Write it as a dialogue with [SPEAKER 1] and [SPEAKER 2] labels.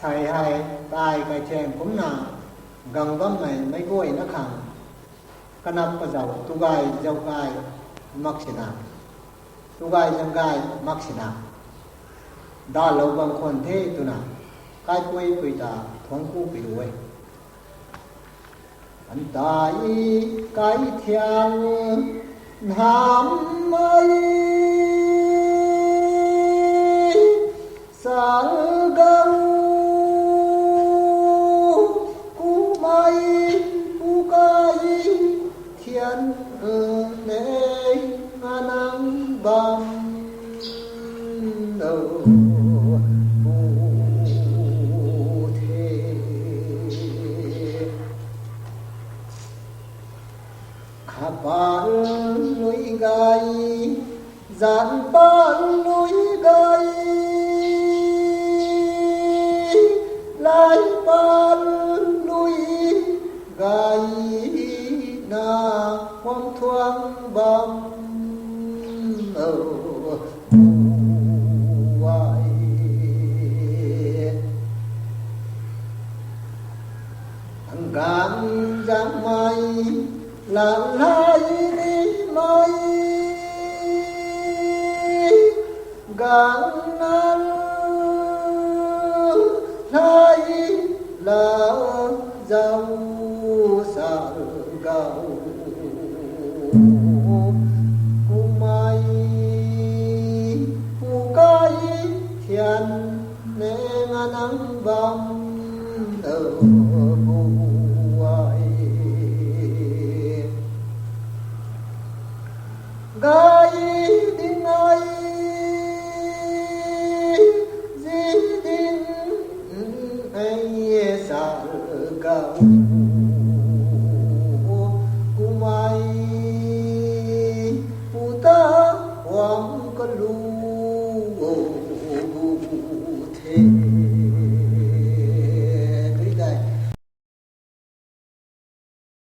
[SPEAKER 1] sai hai tai cái chèn cũng nà gần vắm mày mấy gối nó khẳng kanap pa dầu tu gai dầu gai mắc xì nà tu gai dâm gai mắc xì nà đa lâu bằng khuẩn thế tu nà cái quay ta thong cu bị đuôi anh ta cái thiang nam mây sáng gâu cú mây cú cây thiên nê nắng bằng đầu bạn núi gai dàn bạn núi gai lại bạn núi gai na hoang thoáng băng ở ngoài thằng gan giang mai lặng hai đi mây gang nan hai là dâu sợ gạo cu mai cu cái thiên nên nắng vòng ở gai đinh ai di đinh ai sa gạo cu mai pu ta hoàng con lu